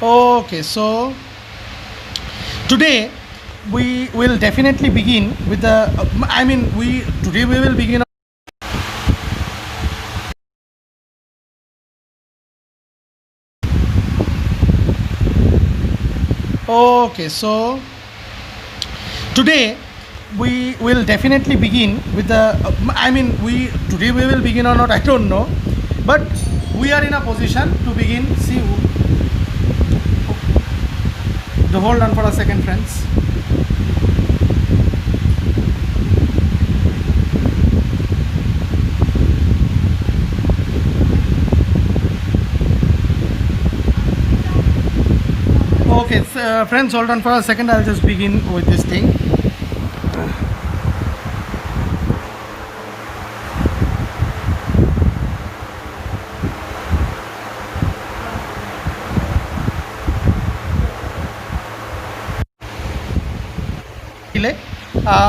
Okay, so today we will definitely begin with the. I mean, we today we will begin. Okay, so today we will definitely begin with the. I mean, we today we will begin or not, I don't know, but we are in a position to begin. See, hold on for a second, friends. Okay, friends, hold on for a second. I'll just begin with this thing.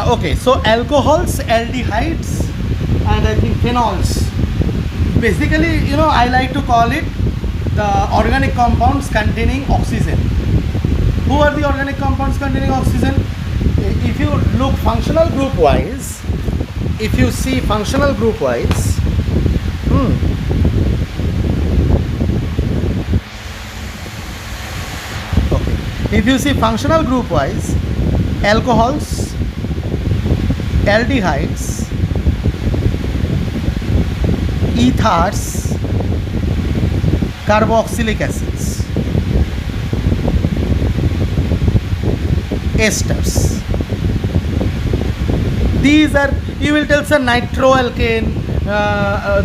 Okay, so alcohols, aldehydes, and I think phenols. Basically, I like to call it the organic compounds containing oxygen. Who are the organic compounds containing oxygen? If you look functional group wise, if you see functional group wise, okay. If you see functional group wise, alcohols, aldehydes, ethers, carboxylic acids, esters. These are, you will tell, sir, nitroalkane,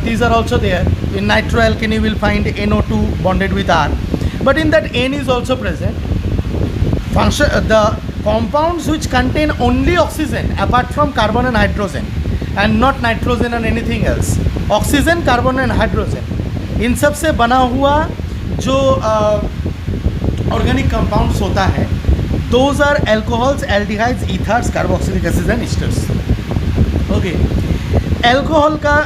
these are also there. In nitroalkane you will find NO2 bonded with R, but in that N is also present. The compounds which contain only oxygen apart from carbon and hydrogen, and not nitrogen and anything else, oxygen, carbon and hydrogen, इन सब से बना हुआ जो organic compounds होता है, those are alcohols, aldehydes, ethers, carboxylic acids and esters. Okay, alcohol का,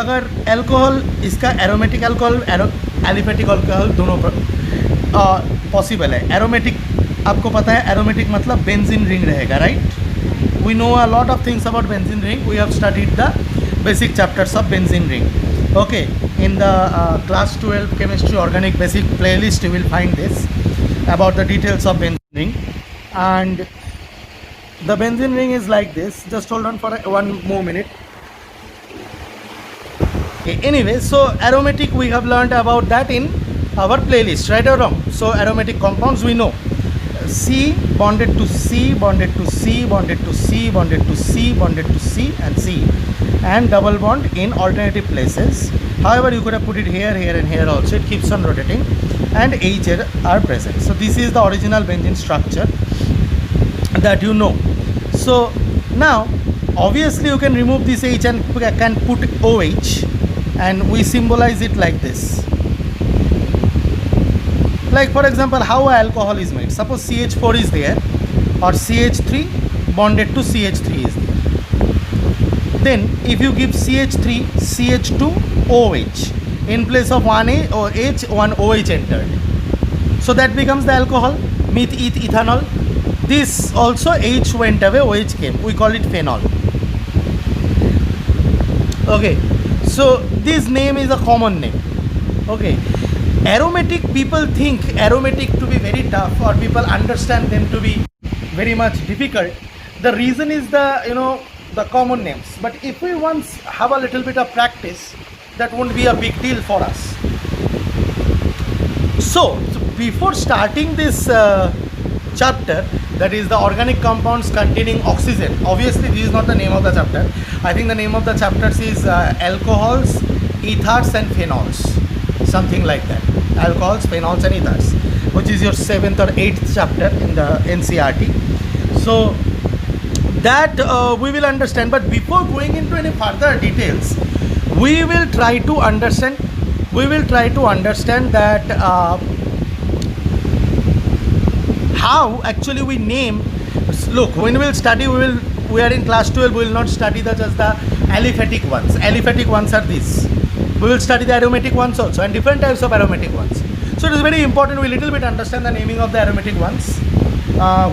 अगर एल्कोहल इसका एरोमेटिक अल्कोहल, एलिफेटिक अल्कोहल दोनों पॉसिबल है. एरोमेटिक आपको पता है, एरोमेटिक मतलब बेंजीन रिंग रहेगा, right? We know a lot of things about benzene ring. We have studied the basic chapters of benzene ring. Okay, in the class 12 chemistry organic basic playlist you will find this about the details of benzene ring. And the benzene ring is like this. Just hold on for one more minute. Okay, anyway, so aromatic we have learned about that in our playlist, right or wrong? So aromatic compounds we know, C bonded to C, bonded to C, bonded to C, bonded to C, bonded to C and C, and double bond in alternative places. However, you could have put it here, here and here also. It keeps on rotating, and H are present. So this is the original benzene structure that you know. So now obviously you can remove this H and can put OH, and we symbolize it like this. Like for example, how alcohol is made. Suppose CH4 is there, or CH3 bonded to CH3 is there. Then if you give CH3, CH2, OH, in place of one H, one OH entered. So that becomes the alcohol, meth, eth, ethanol. This also H went away, OH came. We call it phenol. Okay, so this name is a common name. Okay, aromatic, people think aromatic to be very tough, or people understand them to be very much difficult. The reason is the common names. But if we once have a little bit of practice, that won't be a big deal for us. So before starting this chapter, that is the organic compounds containing oxygen, obviously this is not the name of the chapter. I think the name of the chapters is alcohols, ethers and phenols, something like that. Alcohols, phenols and ethers, which is your 7th or 8th chapter in the NCERT. So that we will understand. But before going into any further details, we will try to understand that how actually we name. Look, when we will study, we are in class 12, we will not study just the aliphatic ones. Aliphatic ones are these. We will study the aromatic ones also, and different types of aromatic ones. So it is very important we little bit understand the naming of the aromatic ones,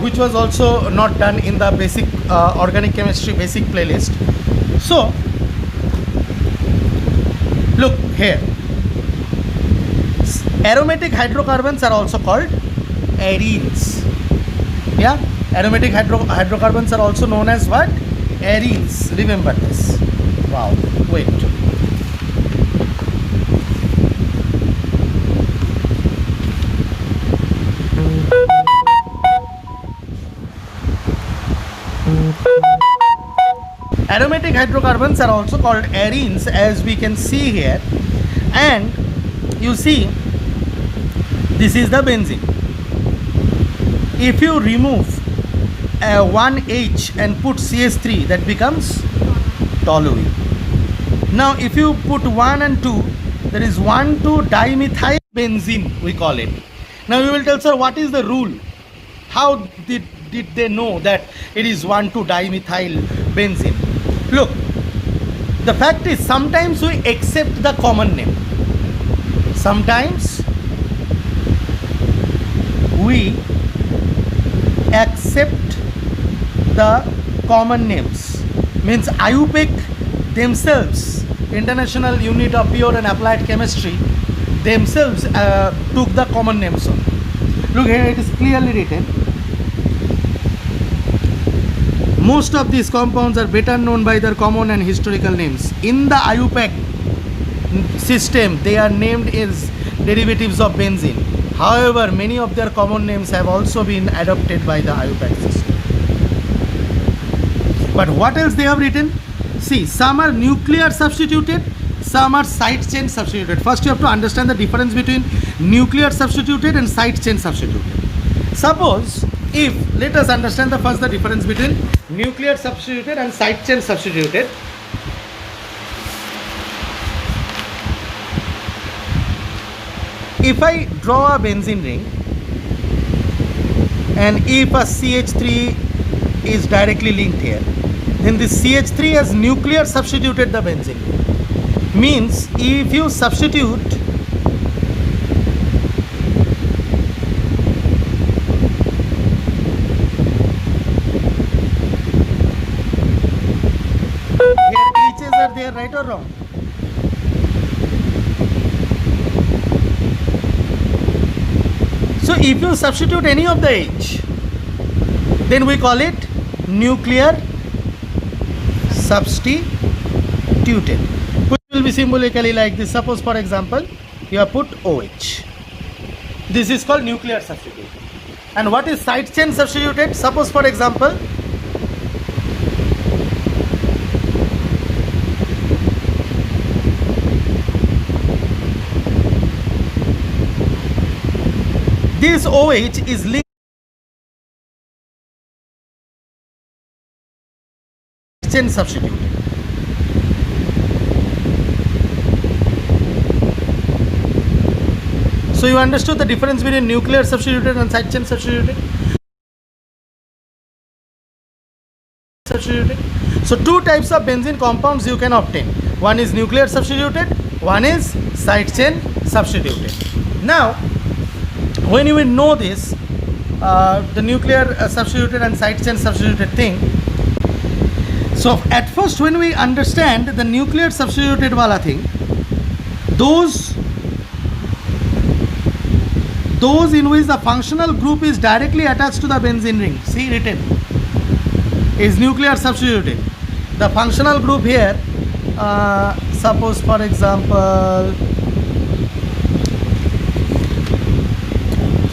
which was also not done in the basic organic chemistry basic playlist. So look here, aromatic hydrocarbons are also called arenes. Yeah, aromatic hydrocarbons are also known as what? Arenes. Remember this. Wow, wait. Aromatic hydrocarbons are also called arenes, as we can see here. And you see, this is the benzene. If you remove one H and put CH3, that becomes toluene. Now if you put 1 and 2, there is 1,2-dimethyl benzene, we call it. Now you will tell, sir, what is the rule? How did they know that it is 1,2-dimethyl benzene? Look, the fact is sometimes we accept the common name. Sometimes we accept the common names. Means IUPAC themselves, International Unit of Pure and Applied Chemistry, themselves took the common names on. Look here, it is clearly written. Most of these compounds are better known by their common and historical names. In the IUPAC system, they are named as derivatives of benzene. However, many of their common names have also been adopted by the IUPAC system. But what else they have written? See, some are nuclear substituted, some are side chain substituted. First you have to understand the difference between nuclear substituted and side chain substituted. Suppose if, let us understand the difference between nuclear substituted and side chain substituted. If I draw a benzene ring and if a CH3 is directly linked here, then this CH3 has nuclear substituted the benzene. Means if you substitute here, H's are there, right or wrong? So if you substitute any of the H, then we call it nuclear substituted, which will be symbolically like this. Suppose for example, you have put OH. This is called nuclear substituted. And what is side chain substituted? Suppose for example, this OH is linked to chain substituted. So you understood the difference between nuclear substituted and side chain substituted? So two types of benzene compounds you can obtain. One is nuclear substituted, one is side chain substituted. Now, when you will know this, the nuclear substituted and side chain substituted thing. So at first, when we understand the nuclear substituted wala thing, those in which the functional group is directly attached to the benzene ring, see written, is nuclear substituted. The functional group here, suppose for example,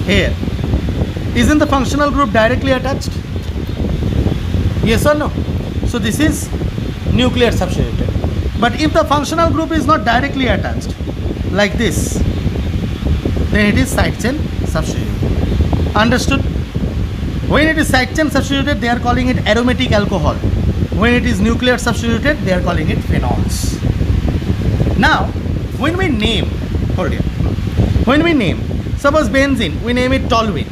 here, isn't the functional group directly attached? Yes or no? So this is nuclear substituted. But if the functional group is not directly attached, like this, then it is side chain substituted. Understood? When it is side chain substituted, they are calling it aromatic alcohol. When it is nuclear substituted, they are calling it phenols. Now, when we name, hold here, when we name, suppose benzene, we name it toluene.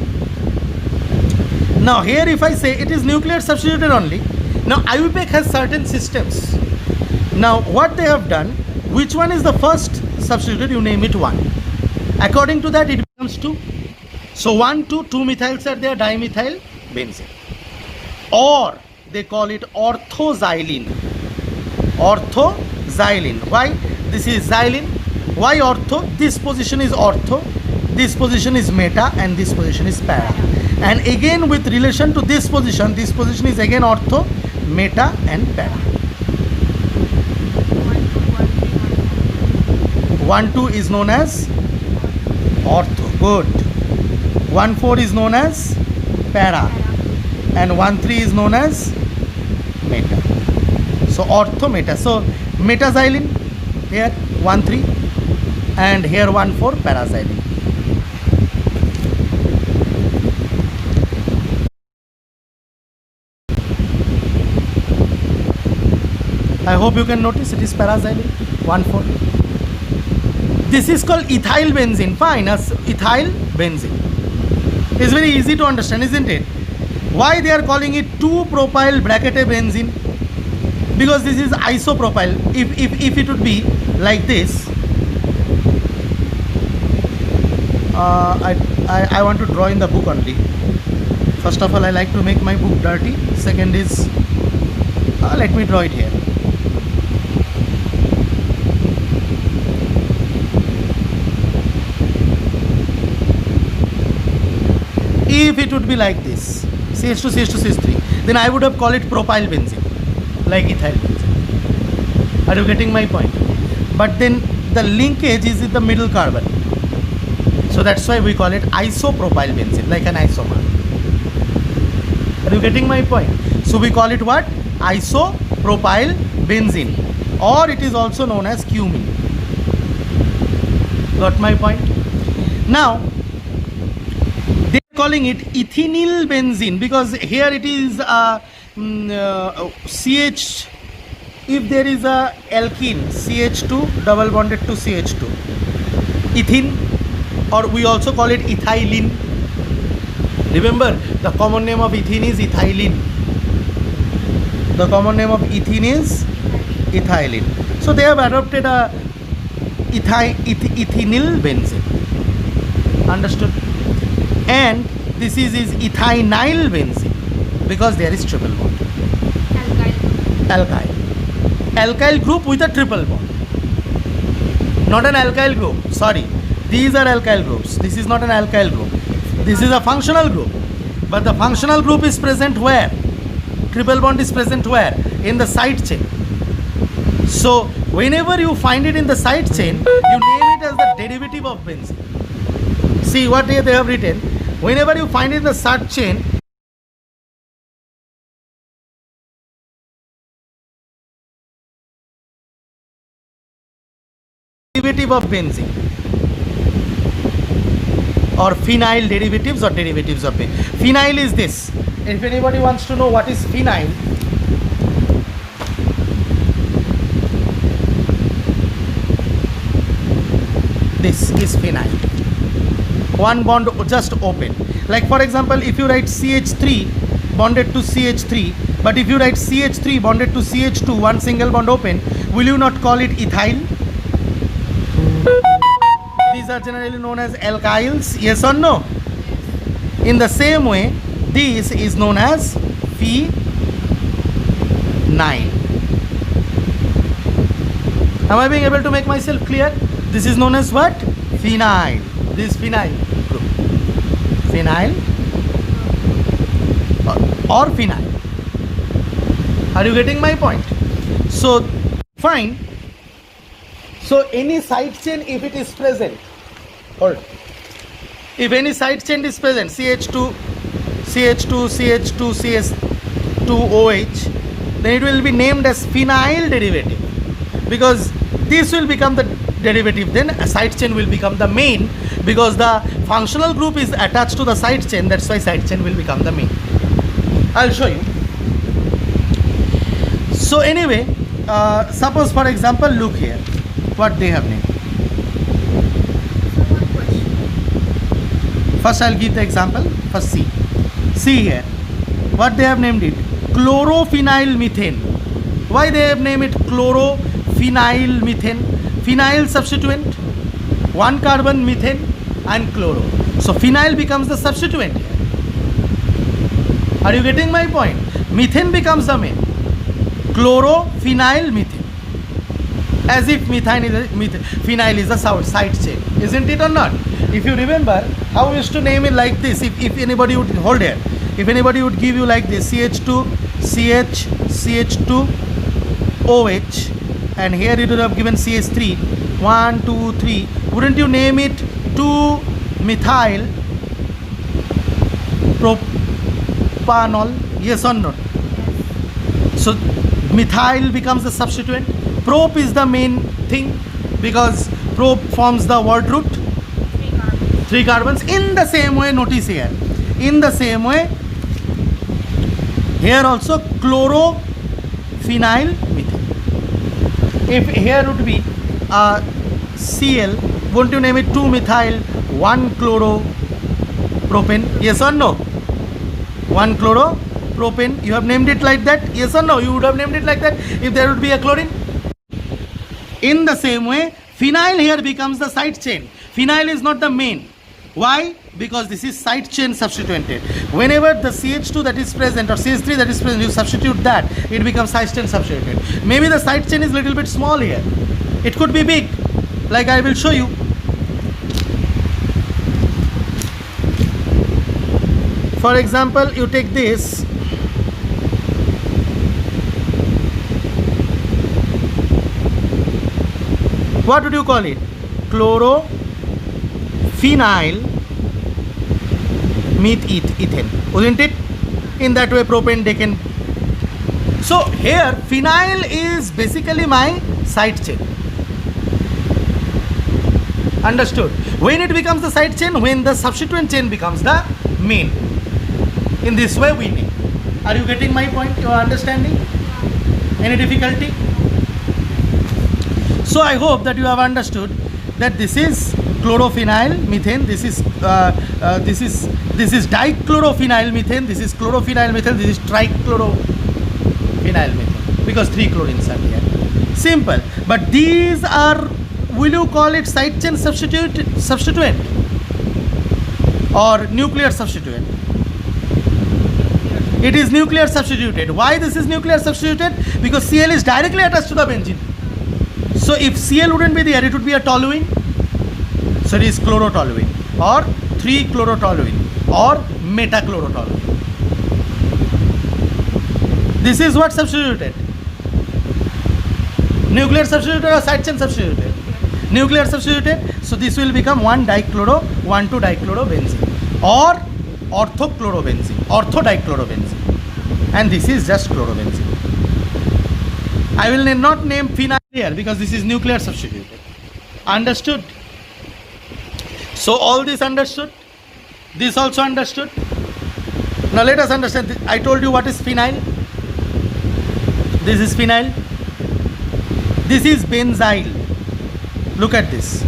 Now here if I say it is nuclear substituted only, now IUPAC has certain systems. Now what they have done, which one is the first substituted, you name it 1. According to that, it Comes 2. So 1, 2, 2 methyls are there, dimethyl benzene. Or they call it orthoxylene. Orthoxylene. Why? This is xylene. Why ortho? This position is ortho, this position is meta, and this position is para. And again with relation to this position is again ortho, meta, and para. 1, 2 is known as ortho. Good. 1, 4 is known as para. And 1, 3 is known as meta. So ortho, meta. So metaxylene here 1, 3, and here 1, 4 paraxylene. I hope you can notice it is paraxylene 1, 4. This is called ethyl benzene. Fine, as ethyl benzene. It's very easy to understand, isn't it? Why they are calling it 2-propyl bracketed benzene? Because this is isopropyl. If it would be like this, I want to draw in the book only. First of all, I like to make my book dirty. Second is, let me draw it here. If it would be like this, CH2, CH2, CH3, then I would have called it propyl benzene, like ethyl benzene. Are you getting my point? But then the linkage is with the middle carbon. So that's why we call it isopropyl benzene, like an isomer. Are you getting my point? So we call it what? Isopropyl benzene, or it is also known as cumene. Got my point? Now, they are calling it ethinyl benzene because here it is CH. If there is a alkene CH2 double bonded to CH2, ethene, or we also call it ethylene. Remember, the common name of ethene is ethylene. The common name of ethene is ethylene. So they have adopted a ethinyl benzene. Understood? And this is ethinyl benzene because there is triple bond. Alkyl. Alkyl group with a triple bond. Not an alkyl group. Sorry. These are alkyl groups. This is not an alkyl group. This is a functional group. But the functional group is present where? Triple bond is present where? In the side chain. So whenever you find it in the side chain, you name it as the derivative of benzene. See what they have written. Whenever you find it in the side chain, derivative of benzene, or phenyl derivatives or derivatives of benzene. Phenyl is this. If anybody wants to know what is phenyl, this is phenyl. One bond just open. Like for example, if you write CH3 bonded to CH3, but if you write CH3 bonded to CH2, one single bond open, will you not call it ethyl? These are generally known as alkyls, yes or no? In the same way, this is known as phenyl. Am I being able to make myself clear? This is known as what? Phenyl. This phenyl group. Phenyl or phenyl. Are you getting my point? So, fine. So, any side chain, if it is present, hold. If any side chain is present, CH2, CH2, CH2, CH2OH, then it will be named as phenyl derivative because this will become the derivative, then a side chain will become the main because the functional group is attached to the side chain. That's why side chain will become the main. I'll show you. So anyway, suppose for example, look here what they have named. First I'll give the example. First see here what they have named it, chlorophenyl methane. Why they have named it chlorophenyl methane? Phenyl substituent, one carbon methane, and chloro. So phenyl becomes the substituent here. Are you getting my point? Methane becomes the main. Chloro, phenyl, methane. As if phenyl is a side chain, isn't it or not? If you remember, how we used to name it like this, if anybody would hold here, if anybody would give you like this, CH2, CH, CH2, OH, and here it would have given CH3, 1, 2, 3, wouldn't you name it 2-methyl propanol? Yes or not? So methyl becomes the substituent. Prop is the main thing because prop forms the word root. 3 carbons. In the same way, notice here. In the same way, here also chlorophenyl methane. If here would be a Cl, won't you name it 2-methyl 1-chloropropane? Yes or no? 1-chloropropane. You have named it like that? Yes or no? You would have named it like that if there would be a chlorine. In the same way, phenyl here becomes the side chain. Phenyl is not the main. Why? Because this is side chain substituted. Whenever the CH2 that is present or CH3 that is present, you substitute that, it becomes side chain substituted. Maybe the side chain is little bit small here. It could be big, like I will show you. For example, you take this. What would you call it? Chlorophenyl methane, wouldn't it? In that way, propane decane. So here, phenyl is basically my side chain. Understood? When it becomes the side chain, when the substituent chain becomes the main. In this way, we name. Are you getting my point? You are understanding? Any difficulty? So I hope that you have understood that this is chlorophenyl methane. This is dichlorophenyl methane. This is chlorophenyl methane. This is trichlorophenyl methane because 3 chlorines are here. Simple. But these are, will you call it side chain substituent or nuclear substituent? It is nuclear substituted. Why this is nuclear substituted? Because Cl is directly attached to the benzene. So if Cl wouldn't be there, it would be a toluene. So it is chlorotoluene or 3-chlorotoluene or metachlorotoluene. This is what substituted. Nuclear substituted or side chain substituted? Nuclear substituted. So this will become 1-dichloro, 1,2-dichlorobenzene or orthochlorobenzene, orthodichlorobenzene. And this is just chlorobenzene. I will not name phenyl here because this is nuclear substituted. Understood? So all this understood? This also understood? Now let us understand. I told you what is phenyl. This is phenyl. This is benzyl. Look at this.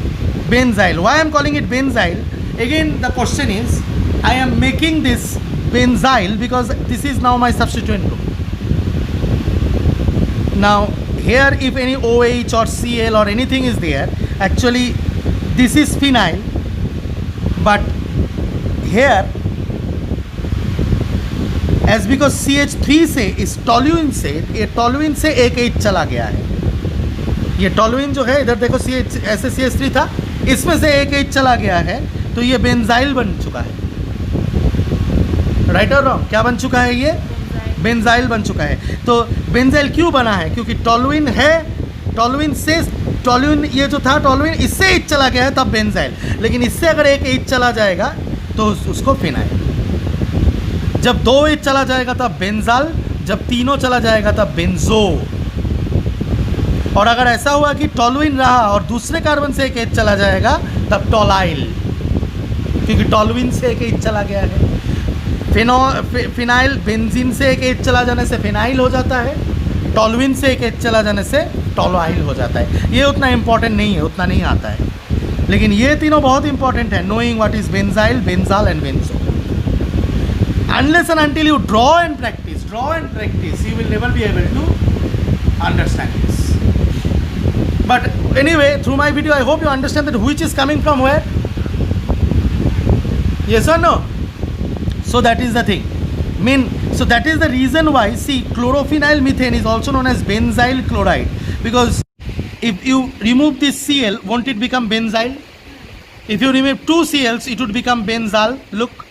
Benzyl. Why I am calling it benzyl? Again the question is, I am making this benzyl because this is now my substituent group. Now here if any OH or Cl or anything is there, actually this is phenyl, but here as because CH3 से इस toluene से, ये toluene से एक H चला गया है. ये टोल्यूइन जो है इधर देखो CH ऐसे CH3 था, इसमें से एक H चला गया है, तो ये बेंजाइल बन चुका है. राइट और रॉन्ग? क्या बन चुका है ये? बेंजाइल बन चुका है. तो बेंजाइल क्यों बना है? क्योंकि टोल्यूइन है, टोल्यूइन से टोल्यूइन ये जो था टोल्यूइन इससे H चला गया है तब बेंजाइल. लेकिन इससे अगर एक H चला जाएगा तो उसको फिनाइल. जब 2 H चला जाएगा तब बेंजाल, जब तीनों चला जाएगा तब बेंजो. और अगर ऐसा हुआ कि टोल्यूइन रहा और दूसरे कार्बन से एक H चला जाएगा तब टोलाइल, क्योंकि टोल्यूइन से एक H चला गया है. फिनाइल बेंजीन से एक H चला जाने से फिनाइल हो जाता है, टोल्यूइन से एक H चला जाने से टोलोइल हो जाता है. ये उतना इम्पॉर्टेंट नहीं है, उतना नहीं आता है, लेकिन ये तीनों बहुत इंपॉर्टेंट है. Knowing what is benzyl, benzal and benzo. Unless and until you draw and practice, you will never be able to understand this. But anyway, through my video, I hope you understand that which is coming from where. Yes or no? So that is the thing. So that is the reason why, see, chlorophenyl methane is also known as benzyl chloride, because if you remove this Cl, won't it become benzyl? If you remove 2 Cls, it would become benzal, look.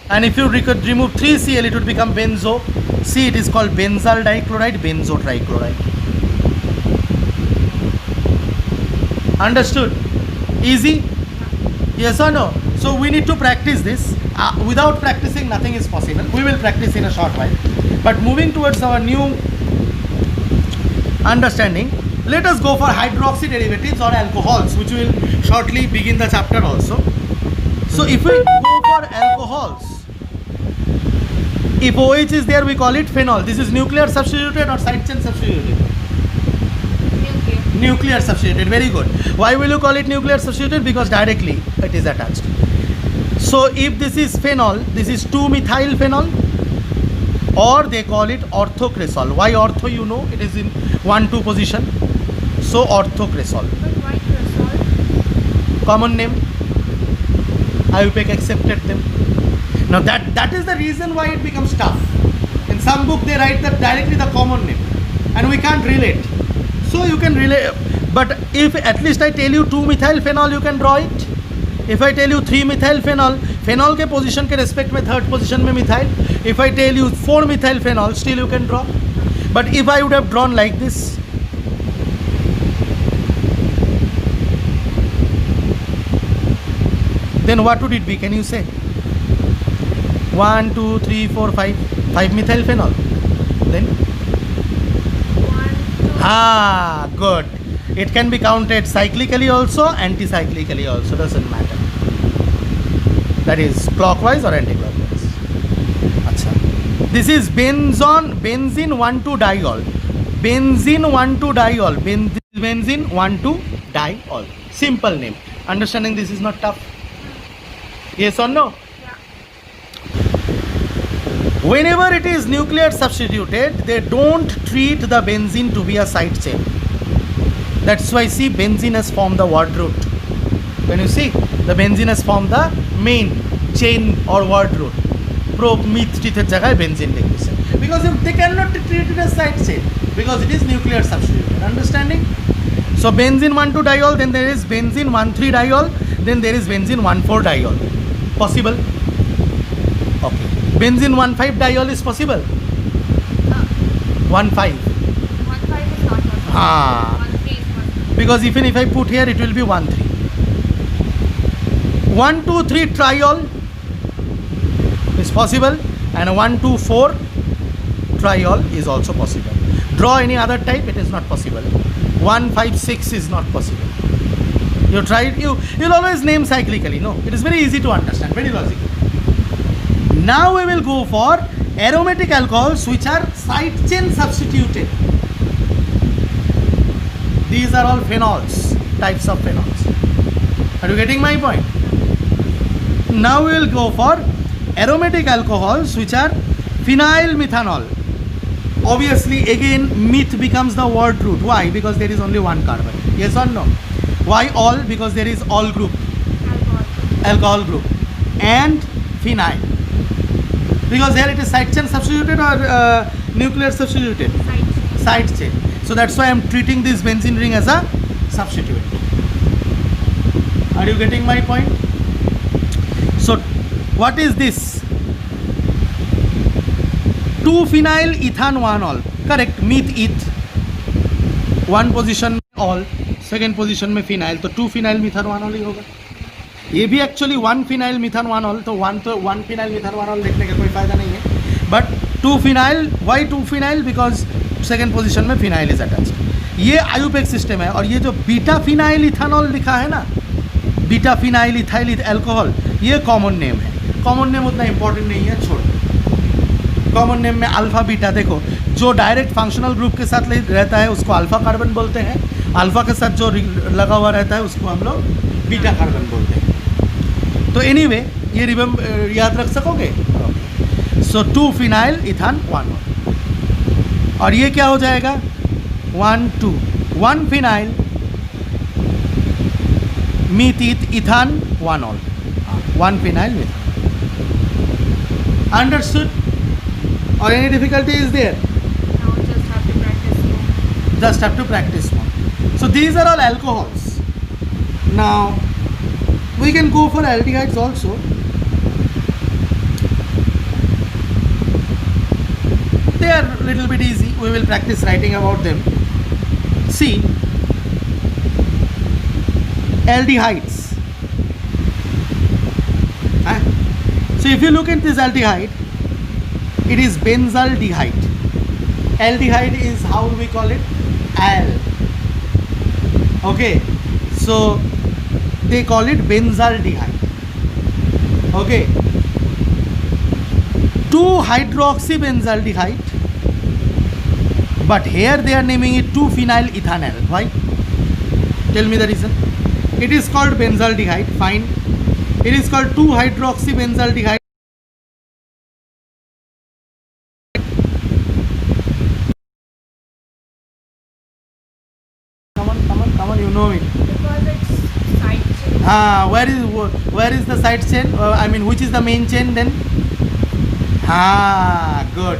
And if you remove 3 Cl, it would become benzo. See, it is called benzyl dichloride, benzo trichloride. Understood? Easy? Yes or no? So we need to practice this. Without practicing, nothing is possible. We will practice in a short while. But moving towards our new understanding, let us go for hydroxy derivatives or alcohols, which will shortly begin the chapter also. So if we go for alcohols, if OH is there, we call it phenol. This is nuclear substituted or side chain substituted? Nuclear substituted. Very good. Why will you call it nuclear substituted? Because directly it is attached. So if this is phenol, this is 2-methyl phenol, or they call it orthocresol. Why ortho? You know, it is in 1-2 position. So orthocresol. But why cresol? Common name. IUPAC accepted them. Now that is the reason why it becomes tough. In some book they write that directly the common name, and we can't relate. So you can relate, but if at least I tell you 2-methyl phenol, you can draw it. If I tell you 3-methyl phenol, phenol के position के respect में third position में methyl. If I tell you 4-methyl phenol, still you can draw. But if I would have drawn like this, then what would it be? Can you say? 1, 2, 3, 4, 5. 5-methyl phenol. Then? 1, 2. Good. It can be counted cyclically also, anti-cyclically also, doesn't matter. That is clockwise or anti-clockwise. Achha. This is benzene 1,2-diol. Benzene 1,2-diol. Benzene 1,2-diol. Simple name. Understanding this is not tough. Yes or no? Yeah. Whenever it is nuclear substituted, they don't treat the benzene to be a side chain. That's why, see, benzene has formed the word root. When you see, the benzene has formed the main chain or word root. Pro-meth teeth jagay benzene likhise. Because they cannot treat it as side chain, because it is nuclear substituted. Understanding? So benzene 1,2-diol, then there is benzene 1,3-diol, then there is benzene 1,4-diol. Possible? Okay. Benzene 1,5-diol is possible? 1,5. 1,5 is not possible. 1,3 is possible. Because even if I put here, it will be 1,3. 1,2,3-triol is possible, and 1,2,4 triol is also possible. Draw any other type, it is not possible. 1,5,6 is not possible. You try it, you'll always name cyclically. No, it is very easy to understand, very logical. Now we will go for aromatic alcohols which are side chain substituted. These are all phenols, types of phenols. Are you getting my point? Now we will go for aromatic alcohols which are phenyl methanol. Obviously, again, meth becomes the word root. Why? Because there is only one carbon. Yes or no? Why all? Because there is all group, alcohol group, and phenyl. Because here it is side chain substituted or nuclear substituted? Side chain. So that's why I am treating this benzene ring as a substituent. Are you getting my point? So what is this? 2-phenyl ethan 1-ol. Correct. Meth eth. One position में all, second position में phenyl, तो 2-phenyl methan 1-ol ही होगा. ये भी actually 1-phenyl methan 1-ol, तो 1-phenyl methan 1-ol लिखने का कोई फायदा नहीं है. But 2-phenyl, why 2-phenyl? Because second position में phenyl इज अटैच्ड. ये आयुपेक सिस्टम है. और ये जो बीटा-phenyl इथानॉल लिखा है ना, बीटा-phenyl इथाइल एल्कोहल, ये कॉमन नेम है. कॉमन नेम उतना इंपॉर्टेंट नहीं है, छोड़. कॉमन नेम में अल्फा बीटा, देखो जो डायरेक्ट फंक्शनल ग्रुप के साथ रहता है उसको अल्फा कार्बन बोलते हैं. अल्फा के साथ जो लगा हुआ रहता है उसको हम लोग बीटा कार्बन बोलते हैं. तो एनीवे ये याद रख सकोगे. सो 2-phenyl ethan 1-ol. और ये क्या हो जाएगा? 1,2 1-phenyl meth ethan 1-ol. 1-phenyl methan. Understood? Or any difficulty is there? Now just have to practice more. Just have to practice more. So these are all alcohols. Now we can go for aldehydes also. They are a little bit easy. We will practice writing about them. See, aldehydes. So if you look at this aldehyde, it is benzaldehyde. Aldehyde is how we call it? Al. Okay. So they call it benzaldehyde. Okay. 2-hydroxybenzaldehyde. But here they are naming it 2-phenylethanal. Why? Tell me the reason. It is called benzaldehyde. Fine. It is called 2-hydroxybenzaldehyde. Come on, you know it. Because it's side chain. Where is the side chain? I mean, which is the main chain then? Good.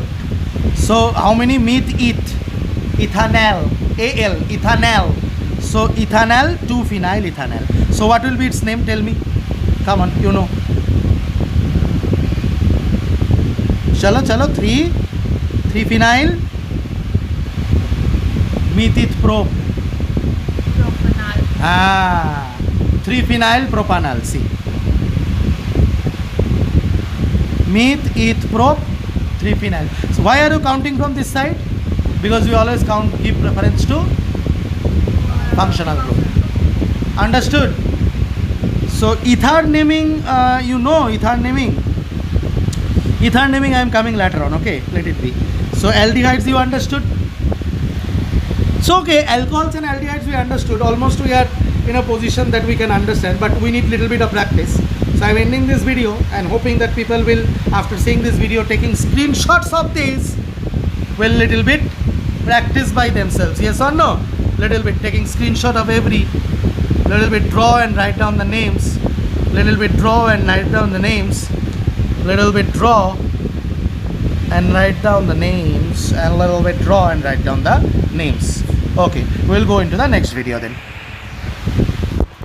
So how many? Meth, ethanal, Al, ethanal. So ethanal, 2-phenylethanal. So what will be its name? Tell me. Come on, you know. Chalo, 3-phenyl methith prop. Propanol. 3-phenyl propanol. See. Meth, eth, prop, 3-phenyl. So why are you counting from this side? Because we always give preference to functional group. Understood? So ether naming, you know ether naming. Ether naming I am coming later on. Okay, let it be. So aldehydes you understood. So okay, alcohols and aldehydes we understood. Almost we are in a position that we can understand, but we need little bit of practice. So I'm ending this video and hoping that people will, after seeing this video, taking screenshots of this, will little bit practice by themselves. Yes or no? Little bit taking screenshot of every, little bit draw and write down the names, little bit draw and write down the names, little bit draw and write down the names, and little bit draw and write down the names. Okay, we'll go into the next video then.